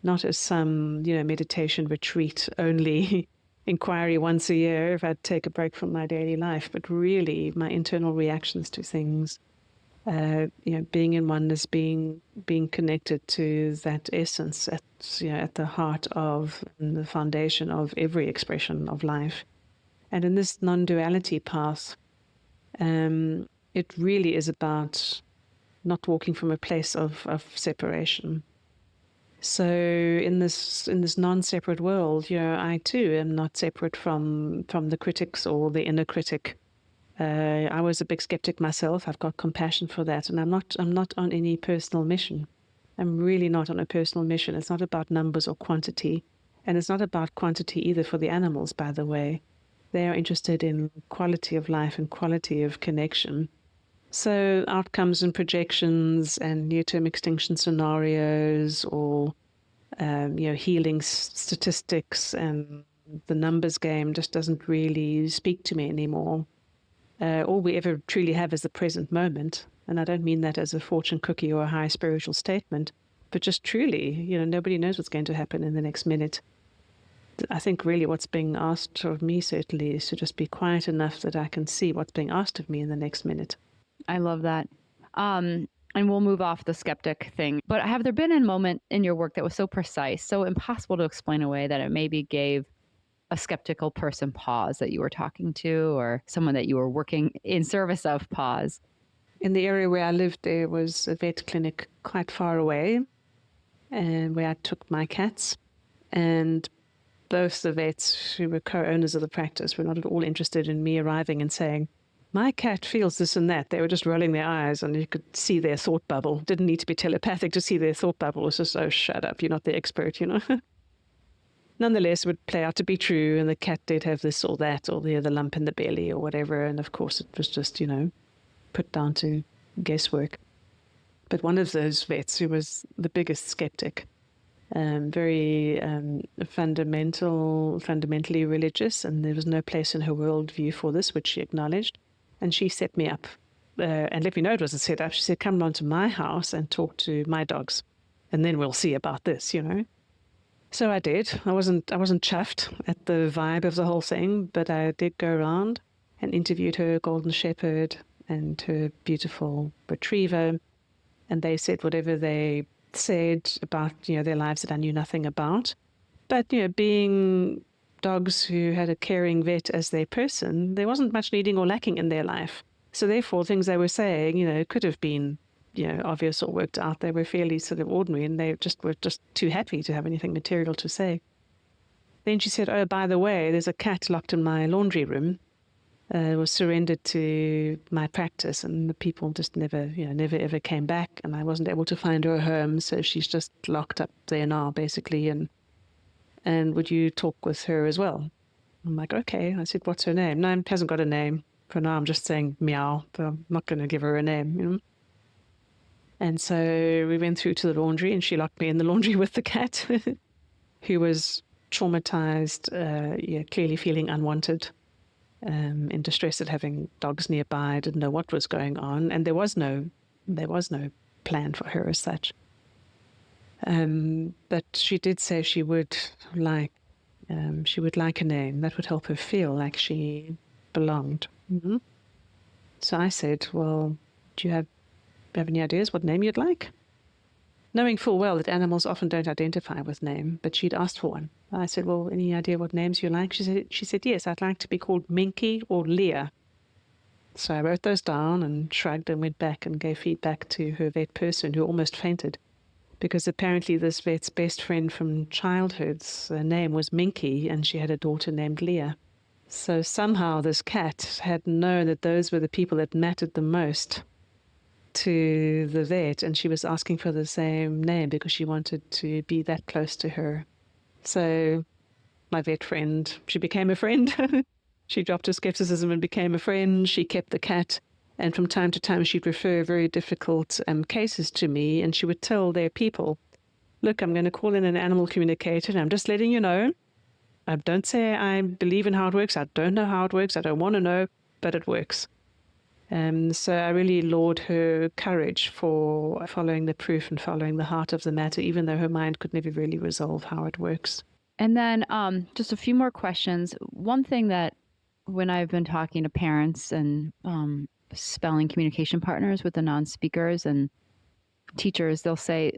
not as some meditation retreat only inquiry once a year if I'd take a break from my daily life, but really my internal reactions to things. Being in oneness, being connected to that essence at the heart of and the foundation of every expression of life. And in this non-duality path, it really is about not walking from a place of separation. So in this non-separate world, I too am not separate from the critics or the inner critic. I was a big skeptic myself. I've got compassion for that, and I'm not on any personal mission. I'm really not on a personal mission. It's not about numbers or quantity, and it's not about quantity either for the animals, by the way. They are interested in quality of life and quality of connection. So outcomes and projections and near-term extinction scenarios, or healing statistics and the numbers game just doesn't really speak to me anymore. All we ever truly have is the present moment. And I don't mean that as a fortune cookie or a high spiritual statement, but just truly, nobody knows what's going to happen in the next minute. I think really what's being asked of me certainly is to just be quiet enough that I can see what's being asked of me in the next minute. I love that. And we'll move off the skeptic thing. But have there been a moment in your work that was so precise, so impossible to explain away, that it maybe gave a skeptical person pause that you were talking to, or someone that you were working in service of pause? In the area where I lived, there was a vet clinic quite far away, and where I took my cats. And both the vets who were co-owners of the practice were not at all interested in me arriving and saying, my cat feels this and that. They were just rolling their eyes, and you could see their thought bubble. Didn't need to be telepathic to see their thought bubble. It was just, oh, shut up, you're not the expert, Nonetheless, it would play out to be true, and the cat did have this or that, or the other lump in the belly or whatever. And of course, it was just, put down to guesswork. But one of those vets, who was the biggest skeptic, very fundamentally religious, and there was no place in her worldview for this, which she acknowledged. And she set me up and let me know it was a setup. She said, come round to my house and talk to my dogs, and then we'll see about this, So I did. I wasn't chuffed at the vibe of the whole thing, but I did go around and interviewed her golden shepherd and her beautiful retriever, and they said whatever they said about their lives that I knew nothing about. But being dogs who had a caring vet as their person, there wasn't much needing or lacking in their life. So therefore, things they were saying, could have been obvious or worked out. They were fairly sort of ordinary, and they were just too happy to have anything material to say. Then she said, oh, by the way, there's a cat locked in my laundry room. Was surrendered to my practice, and the people just never ever came back, and I wasn't able to find her a home, so she's just locked up there now, basically, and would you talk with her as well? I'm like, okay. I said, what's her name? No, it hasn't got a name. For now, I'm just saying meow, but I'm not going to give her a name, And so we went through to the laundry, and she locked me in the laundry with the cat, who was traumatized, clearly feeling unwanted, in distress at having dogs nearby, didn't know what was going on, and there was no plan for her as such. But she did say she would like a name that would help her feel like she belonged. Mm-hmm. So I said, well, do you have any ideas what name you'd like? Knowing full well that animals often don't identify with name, but she'd asked for one. I said, well, any idea what names you like? She said, yes, I'd like to be called Minky or Leah. So I wrote those down and shrugged and went back and gave feedback to her vet person, who almost fainted, because apparently this vet's best friend from childhood's name was Minky, and she had a daughter named Leah. So somehow this cat had known that those were the people that mattered the most to the vet, and she was asking for the same name because she wanted to be that close to her. So my vet friend, she became a friend. She dropped her skepticism and became a friend. She kept the cat. And from time to time, she'd refer very difficult cases to me, and she would tell their people, look, I'm going to call in an animal communicator, and I'm just letting you know. I don't say I believe in how it works. I don't know how it works. I don't want to know, but it works. So I really laud her courage for following the proof and following the heart of the matter, even though her mind could never really resolve how it works. And then just a few more questions. One thing that when I've been talking to parents and spelling communication partners with the non-speakers and teachers, they'll say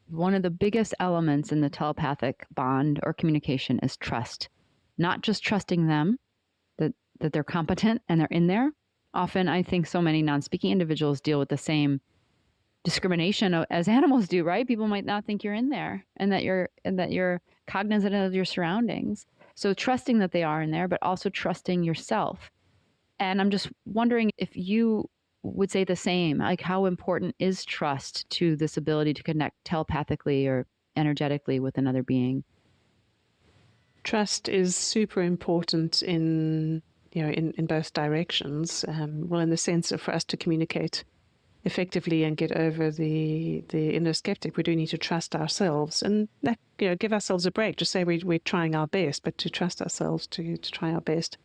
one of the biggest elements in the telepathic bond or communication is trust. Not just trusting them, that they're competent and they're in there. Often I think so many non-speaking individuals deal with the same discrimination as animals do, right? People might not think you're in there and that you're cognizant of your surroundings. So trusting that they are in there, but also trusting yourself. And I'm just wondering if you would say the same, like how important is trust to this ability to connect telepathically or energetically with another being? Trust is super important in both directions. Well, in the sense of for us to communicate effectively and get over the inner skeptic, we do need to trust ourselves and that, give ourselves a break. Just say we're trying our best, but to trust ourselves to try our best.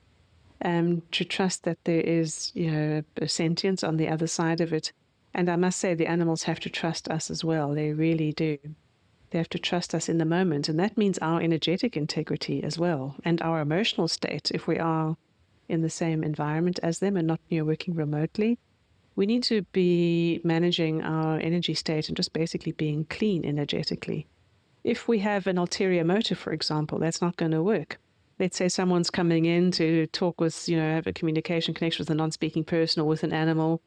To trust that there is, a sentience on the other side of it. And I must say the animals have to trust us as well. They really do. They have to trust us in the moment. And that means our energetic integrity as well and our emotional state. If we are in the same environment as them and not working remotely, we need to be managing our energy state and just basically being clean energetically. If we have an ulterior motive, for example, that's not going to work. Let's say someone's coming in to talk with, have a communication connection with a non-speaking person or with an animal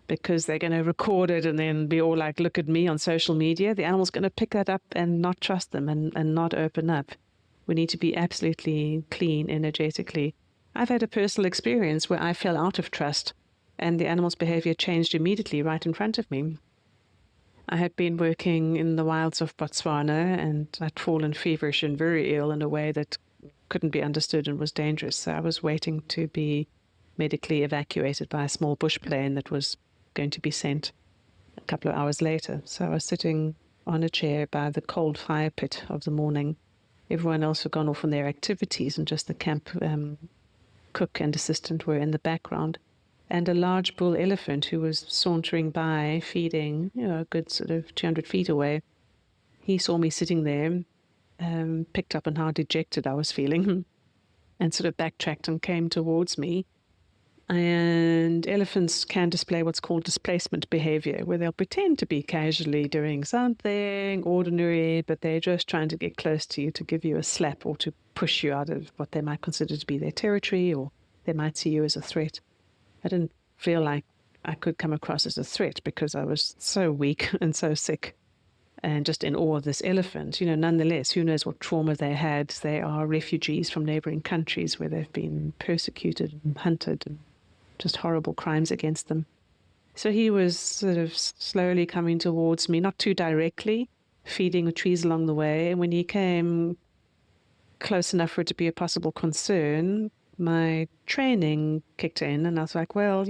because they're going to record it and then be all like, look at me on social media. The animal's going to pick that up and not trust them and not open up. We need to be absolutely clean energetically. I've had a personal experience where I fell out of trust and the animal's behavior changed immediately right in front of me. I had been working in the wilds of Botswana and I'd fallen feverish and very ill in a way that couldn't be understood and was dangerous. So I was waiting to be medically evacuated by a small bush plane that was going to be sent a couple of hours later. So I was sitting on a chair by the cold fire pit of the morning. Everyone else had gone off on their activities and just the camp cook and assistant were in the background. And a large bull elephant who was sauntering by, feeding, a good sort of 200 feet away, he saw me sitting there, picked up on how dejected I was feeling and sort of backtracked and came towards me. And elephants can display what's called displacement behavior, where they'll pretend to be casually doing something ordinary, but they're just trying to get close to you to give you a slap or to push you out of what they might consider to be their territory, or they might see you as a threat. I didn't feel like I could come across as a threat because I was so weak and so sick and just in awe of this elephant. Nonetheless, who knows what trauma they had. They are refugees from neighboring countries where they've been persecuted and hunted and just horrible crimes against them. So he was sort of slowly coming towards me, not too directly, feeding the trees along the way. And when he came close enough for it to be a possible concern, my training kicked in and I was like, well,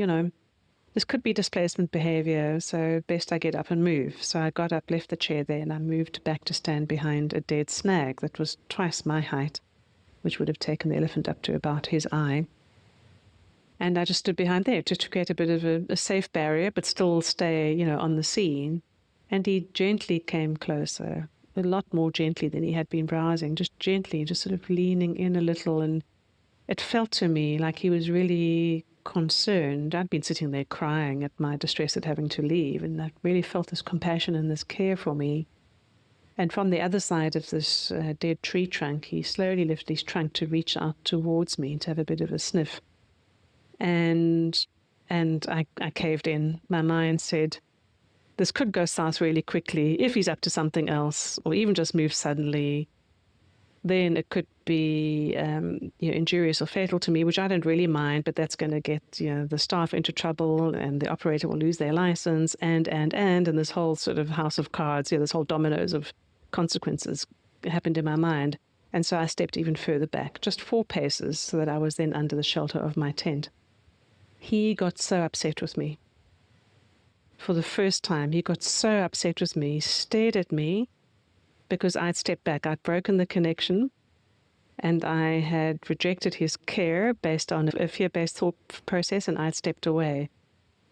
this could be displacement behavior, so best I get up and move. So I got up, left the chair there, and I moved back to stand behind a dead snag that was twice my height, which would have taken the elephant up to about his eye. And I just stood behind there to create a bit of a safe barrier, but still stay, on the scene. And he gently came closer, a lot more gently than he had been browsing, just gently, just sort of leaning in a little. And it felt to me like he was really concerned. I'd been sitting there crying at my distress at having to leave, and I really felt this compassion and this care for me. And from the other side of this dead tree trunk, he slowly lifted his trunk to reach out towards me to have a bit of a sniff. And I caved in. My mind said, this could go south really quickly if he's up to something else, or even just move suddenly. Then it could be injurious or fatal to me, which I don't really mind, but that's going to get the staff into trouble and the operator will lose their license and this whole sort of house of cards, this whole dominoes of consequences happened in my mind. And so I stepped even further back, just 4 paces, so that I was then under the shelter of my tent. He got so upset with me. For the first time, he got so upset with me, stared at me, because I'd stepped back. I'd broken the connection, and I had rejected his care based on a fear-based thought process, and I'd stepped away.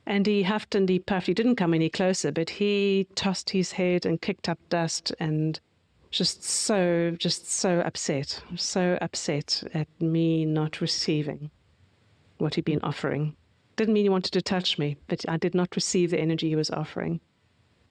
And he huffed and he puffed. He didn't come any closer, but he tossed his head and kicked up dust and just so upset at me not receiving what he'd been offering. Didn't mean he wanted to touch me, but I did not receive the energy he was offering.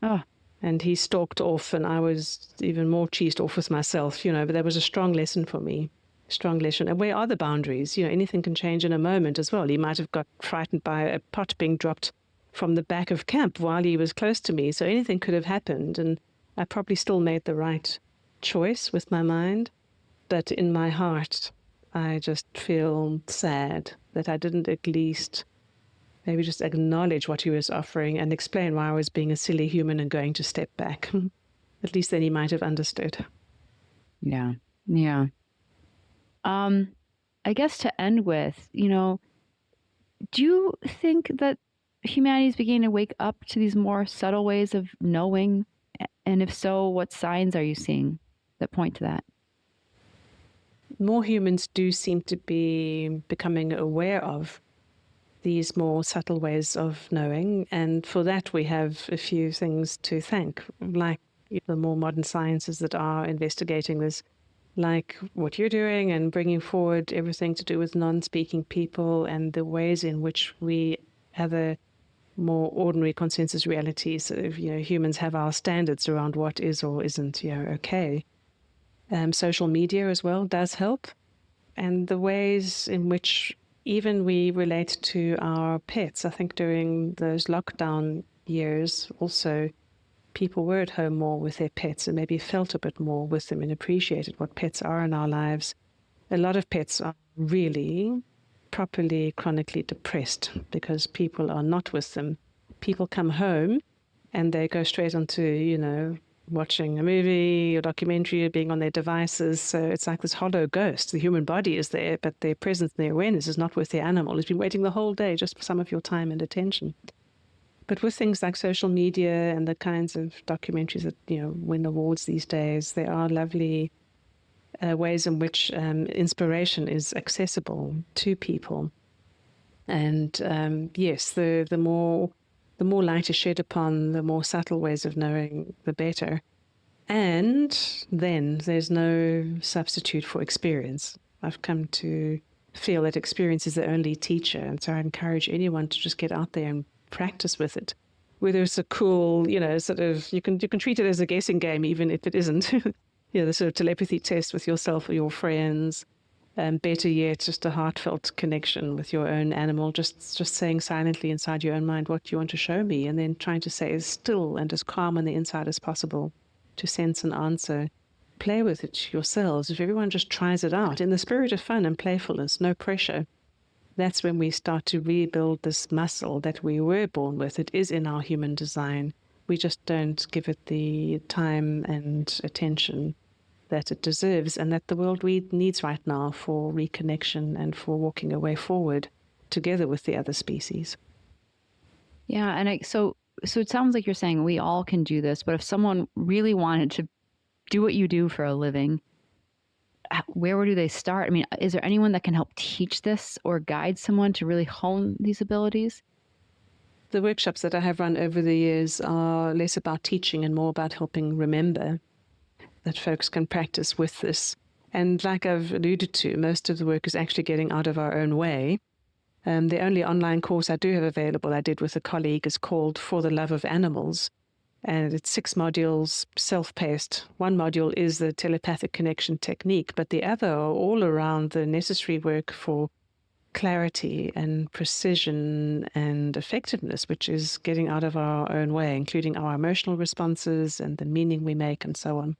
Oh. And he stalked off, and I was even more cheesed off with myself, but that was a strong lesson for me. Strong lesson. And where are the boundaries? Anything can change in a moment as well. He might have got frightened by a pot being dropped from the back of camp while he was close to me. So anything could have happened. And I probably still made the right choice with my mind. But in my heart, I just feel sad that I didn't at least maybe just acknowledge what he was offering and explain why I was being a silly human and going to step back. At least then he might have understood. Yeah. Yeah. I guess to end with, do you think that humanity is beginning to wake up to these more subtle ways of knowing? And if so, what signs are you seeing that point to that? More humans do seem to be becoming aware of these more subtle ways of knowing. And for that, we have a few things to thank, like the more modern sciences that are investigating this, like what you're doing and bringing forward everything to do with non-speaking people and the ways in which we have a more ordinary consensus reality. So, humans have our standards around what is or isn't, okay. Social media as well does help. And the ways in which even we relate to our pets. I think during those lockdown years also, people were at home more with their pets and maybe felt a bit more with them and appreciated what pets are in our lives. A lot of pets are really properly chronically depressed because people are not with them. People come home and they go straight onto, watching a movie or documentary or being on their devices. So it's like this hollow ghost. The human body is there, but their presence and their awareness is not with the animal. It's been waiting the whole day just for some of your time and attention. But with things like social media and the kinds of documentaries that, win awards these days, there are lovely ways in which inspiration is accessible to people. And yes, the more light is shed upon the more subtle ways of knowing, the better. And then there's no substitute for experience. I've come to feel that experience is the only teacher. And so I encourage anyone to just get out there and practice with it. Whether it's a cool, you can treat it as a guessing game, even if it isn't. The sort of telepathy test with yourself or your friends. Better yet, just a heartfelt connection with your own animal, just saying silently inside your own mind what you want to show me, and then trying to say as still and as calm on the inside as possible to sense an answer. Play with it yourselves. If everyone just tries it out in the spirit of fun and playfulness, no pressure, that's when we start to rebuild this muscle that we were born with. It is in our human design. We just don't give it the time and attention that it deserves and that the world needs right now for reconnection and for walking a way forward together with the other species. Yeah, and so it sounds like you're saying we all can do this, but if someone really wanted to do what you do for a living, where do they start? I mean, is there anyone that can help teach this or guide someone to really hone these abilities? The workshops that I have run over the years are less about teaching and more about helping remember that folks can practice with this. And like I've alluded to, most of the work is actually getting out of our own way. The only online course I do have available, I did with a colleague, is called For the Love of Animals. And it's 6 modules, self-paced. One module is the telepathic connection technique, but the other are all around the necessary work for clarity and precision and effectiveness, which is getting out of our own way, including our emotional responses and the meaning we make and so on.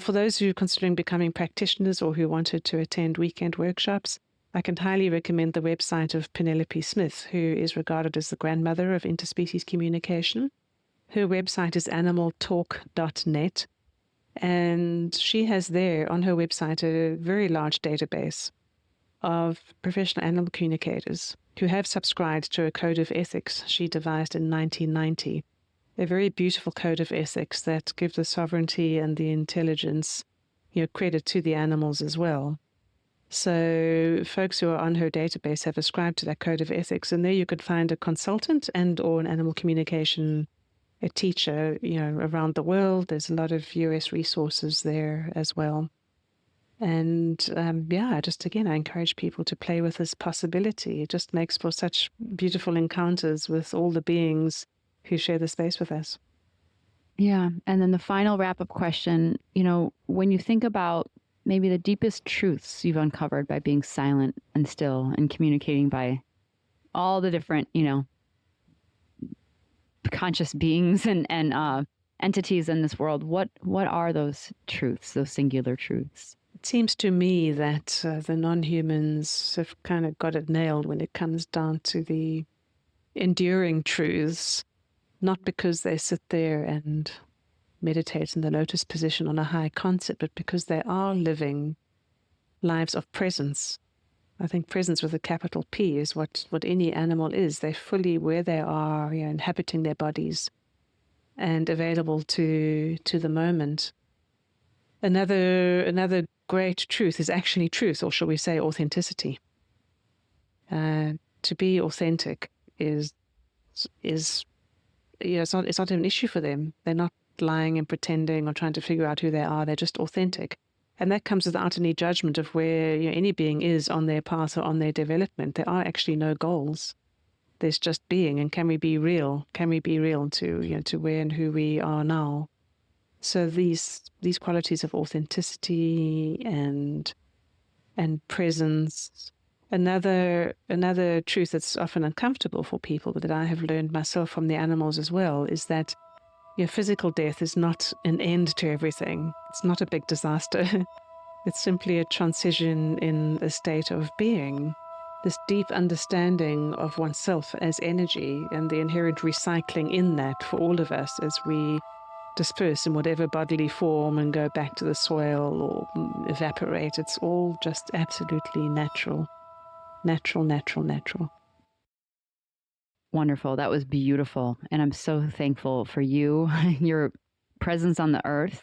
For those who are considering becoming practitioners or who wanted to attend weekend workshops, I can highly recommend the website of Penelope Smith, who is regarded as the grandmother of interspecies communication. Her website is animaltalk.net, And she has there on her website a very large database of professional animal communicators who have subscribed to a code of ethics she devised in 1990. A very beautiful code of ethics that gives the sovereignty and the intelligence, credit to the animals as well. So folks who are on her database have ascribed to that code of ethics, and there you could find a consultant and or an animal communication, a teacher, around the world. There's a lot of US resources there as well. And I encourage people to play with this possibility. It just makes for such beautiful encounters with all the beings who share the space with us. Yeah. And then the final wrap-up question, when you think about maybe the deepest truths you've uncovered by being silent and still and communicating by all the different, conscious beings and entities in this world, what are those truths, those singular truths? It seems to me that the non-humans have kind of got it nailed when it comes down to the enduring truths, not because they sit there and meditate in the lotus position on a high concept, but because they are living lives of presence. I think presence with a capital P is what any animal is. They're fully where they are, inhabiting their bodies and available to the moment. Another great truth is actually truth, or shall we say authenticity. To be authentic is it's not an issue for them. They're not lying and pretending or trying to figure out who they are. They're just authentic. And that comes without any judgment of where any being is on their path or on their development. There are actually no goals. There's just being. And can we be real? Can we be real to where and who we are now? So these qualities of authenticity and presence. Another truth that's often uncomfortable for people, but that I have learned myself from the animals as well, is that physical death is not an end to everything. It's not a big disaster. It's simply a transition in a state of being. This deep understanding of oneself as energy and the inherent recycling in that for all of us as we disperse in whatever bodily form and go back to the soil or evaporate. It's all just absolutely natural. Natural, natural, natural. Wonderful. That was beautiful. And I'm so thankful for you, your presence on the earth,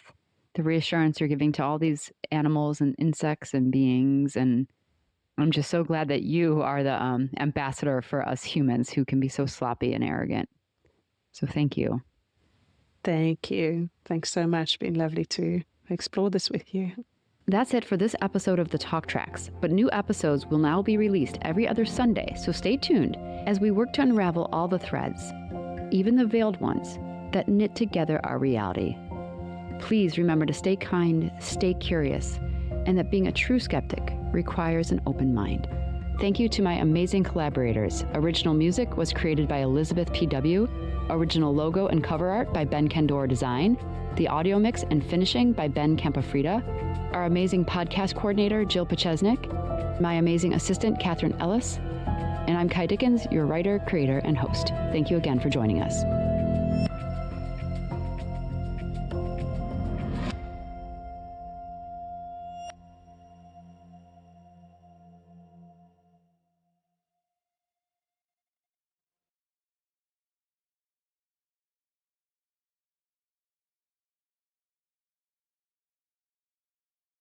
the reassurance you're giving to all these animals and insects and beings. And I'm just so glad that you are the ambassador for us humans who can be so sloppy and arrogant. So thank you. Thank you. Thanks so much. It's been lovely to explore this with you. That's it for this episode of The Talk Tracks, but new episodes will now be released every other Sunday, so stay tuned as we work to unravel all the threads, even the veiled ones, that knit together our reality. Please remember to stay kind, stay curious, and that being a true skeptic requires an open mind. Thank you to my amazing collaborators. Original music was created by Elizabeth P.W., original logo and cover art by Ben Kendor Design, the audio mix and finishing by Ben Campafrida, our amazing podcast coordinator, Jill Pachesnik, my amazing assistant, Catherine Ellis, and I'm Kai Dickens, your writer, creator, and host. Thank you again for joining us.